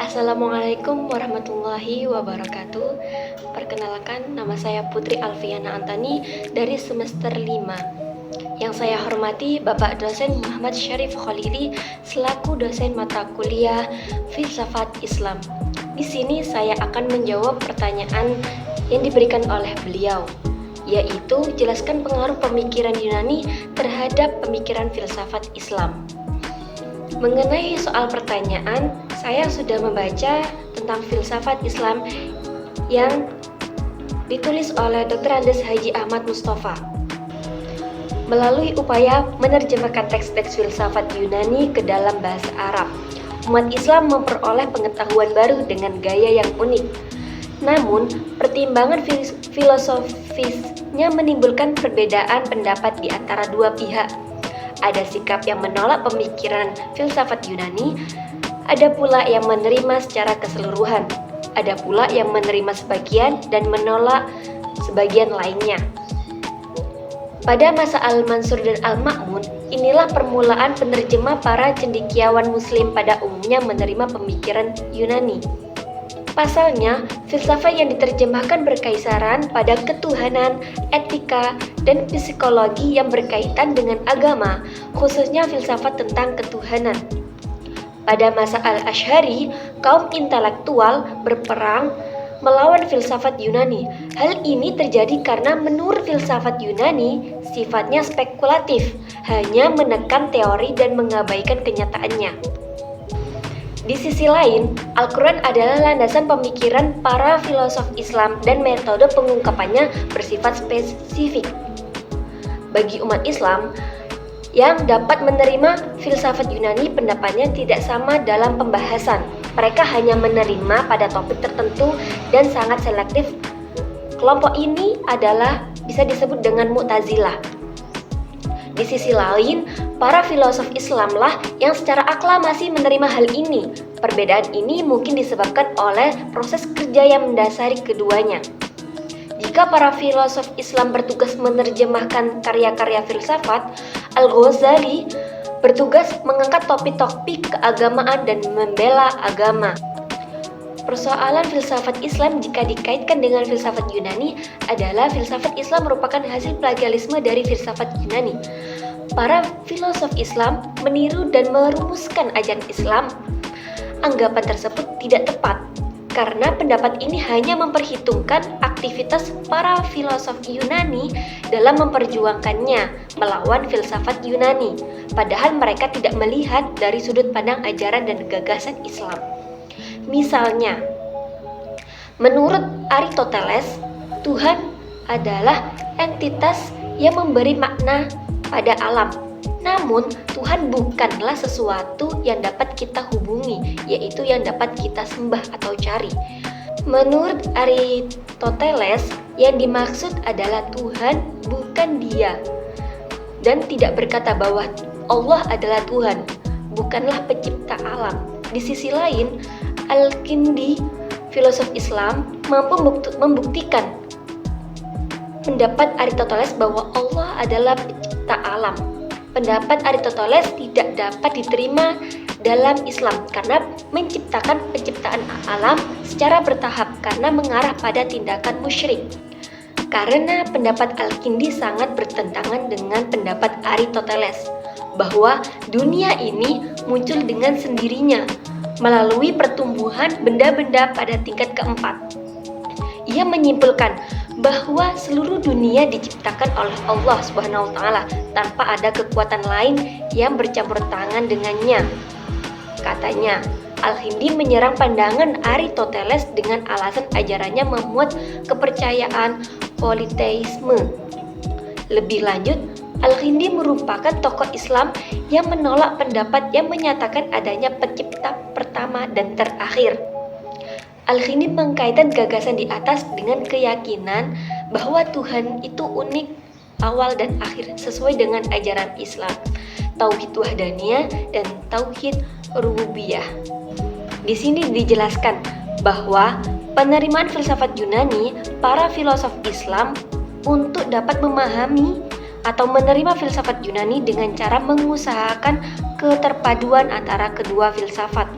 Assalamualaikum warahmatullahi wabarakatuh. Perkenalkan, nama saya Putri Alfiana Antani dari semester 5. Yang saya hormati Bapak dosen Muhammad Syarif Khalili selaku dosen mata kuliah Filsafat Islam. Di sini saya akan menjawab pertanyaan yang diberikan oleh beliau, yaitu jelaskan pengaruh pemikiran Yunani terhadap pemikiran filsafat Islam. Mengenai soal pertanyaan, saya sudah membaca tentang filsafat Islam yang ditulis oleh Dr. Andes Haji Ahmad Mustafa. Melalui upaya menerjemahkan teks-teks filsafat Yunani ke dalam bahasa Arab, umat Islam memperoleh pengetahuan baru dengan gaya yang unik. Namun, pertimbangan filosofisnya menimbulkan perbedaan pendapat di antara dua pihak. Ada sikap yang menolak pemikiran filsafat Yunani, ada pula yang menerima secara keseluruhan, ada pula yang menerima sebagian dan menolak sebagian lainnya. Pada masa Al-Mansur dan Al-Ma'mun, inilah permulaan penerjemah para cendekiawan muslim pada umumnya menerima pemikiran Yunani. Pasalnya, filsafat yang diterjemahkan berkaisaran pada ketuhanan, etika, dan psikologi yang berkaitan dengan agama, khususnya filsafat tentang ketuhanan. Pada masa Al-Asy'ari, kaum intelektual berperang melawan filsafat Yunani. Hal ini terjadi karena menurut filsafat Yunani, sifatnya spekulatif, hanya menekan teori dan mengabaikan kenyataannya. Di sisi lain, Al-Quran adalah landasan pemikiran para filosof Islam dan metode pengungkapannya bersifat spesifik. Bagi umat Islam yang dapat menerima filsafat Yunani, pendapatnya tidak sama dalam pembahasan. Mereka hanya menerima pada topik tertentu dan sangat selektif. Kelompok ini adalah bisa disebut dengan Mu'tazilah. Di sisi lain, para filosof Islamlah yang secara aklamasi menerima hal ini. Perbedaan ini mungkin disebabkan oleh proses kerja yang mendasari keduanya. Jika para filosof Islam bertugas menerjemahkan karya-karya filsafat, Al-Ghazali bertugas mengangkat topik-topik keagamaan dan membela agama. Persoalan filsafat Islam jika dikaitkan dengan filsafat Yunani adalah filsafat Islam merupakan hasil plagiarisme dari filsafat Yunani. Para filosof Islam meniru dan merumuskan ajaran Islam. Anggapan tersebut tidak tepat, karena pendapat ini hanya memperhitungkan aktivitas para filosof Yunani dalam memperjuangkannya melawan filsafat Yunani, padahal mereka tidak melihat dari sudut pandang ajaran dan gagasan Islam. Misalnya, menurut Aristoteles, Tuhan adalah entitas yang memberi makna pada alam. Namun, Tuhan bukanlah sesuatu yang dapat kita hubungi, yaitu yang dapat kita sembah atau cari. Menurut Aristoteles, yang dimaksud adalah Tuhan, bukan Dia. Dan tidak berkata bahwa Allah adalah Tuhan, bukanlah pencipta alam. Di sisi lain, Al-Kindi, filosof Islam, mampu membuktikan pendapat Aristoteles bahwa Allah adalah pencipta alam. Pendapat Aristoteles tidak dapat diterima dalam Islam karena menciptakan penciptaan alam secara bertahap karena mengarah pada tindakan musyrik. Karena pendapat Al-Kindi sangat bertentangan dengan pendapat Aristoteles bahwa dunia ini muncul dengan sendirinya melalui pertumbuhan benda-benda pada tingkat keempat. Ia menyimpulkan bahwa seluruh dunia diciptakan oleh Allah Subhanahu wa Ta'ala tanpa ada kekuatan lain yang bercampur tangan dengannya. Katanya, Al-Kindi menyerang pandangan Aristoteles dengan alasan ajarannya memuat kepercayaan politeisme. Lebih lanjut, Al-Kindi merupakan tokoh Islam yang menolak pendapat yang menyatakan adanya pencipta pertama dan terakhir. Al-Kindi mengkaitkan gagasan di atas dengan keyakinan bahwa Tuhan itu unik, awal dan akhir sesuai dengan ajaran Islam, tauhid wahdaniyah dan tauhid rububiyah. Di sini dijelaskan bahwa penerimaan filsafat Yunani para filosof Islam untuk dapat memahami atau menerima filsafat Yunani dengan cara mengusahakan keterpaduan antara kedua filsafat.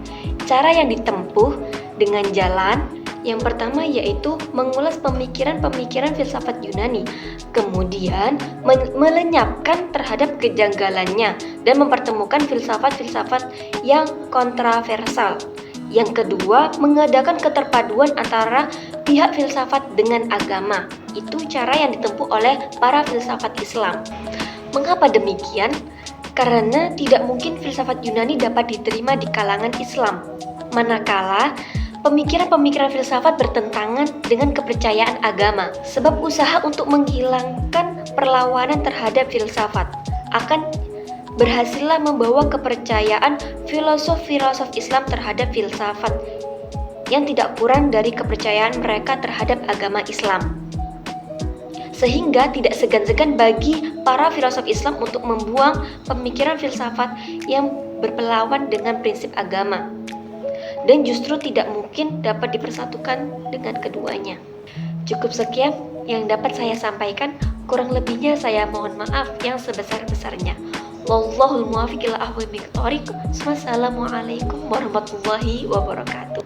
Cara yang ditempuh dengan jalan yang pertama yaitu mengulas pemikiran-pemikiran filsafat Yunani, kemudian melenyapkan terhadap kejanggalannya dan mempertemukan filsafat-filsafat yang kontroversial. Yang kedua, mengadakan keterpaduan antara pihak filsafat dengan agama. Itu cara yang ditempuh oleh para filsafat Islam. Mengapa demikian? Karena tidak mungkin filsafat Yunani dapat diterima di kalangan Islam, manakala pemikiran-pemikiran filsafat bertentangan dengan kepercayaan agama. Sebab usaha untuk menghilangkan perlawanan terhadap filsafat akan berhasillah membawa kepercayaan filosof-filosof Islam terhadap filsafat yang tidak kurang dari kepercayaan mereka terhadap agama Islam. Sehingga tidak segan-segan bagi para filosof Islam untuk membuang pemikiran filsafat yang berpelawan dengan prinsip agama, dan justru tidak mungkin dapat dipersatukan dengan keduanya. Cukup sekian yang dapat saya sampaikan, kurang lebihnya saya mohon maaf yang sebesar-besarnya. Wallahul muwaffiq ila aqwamit thoriq. Wassalamualaikum warahmatullahi wabarakatuh.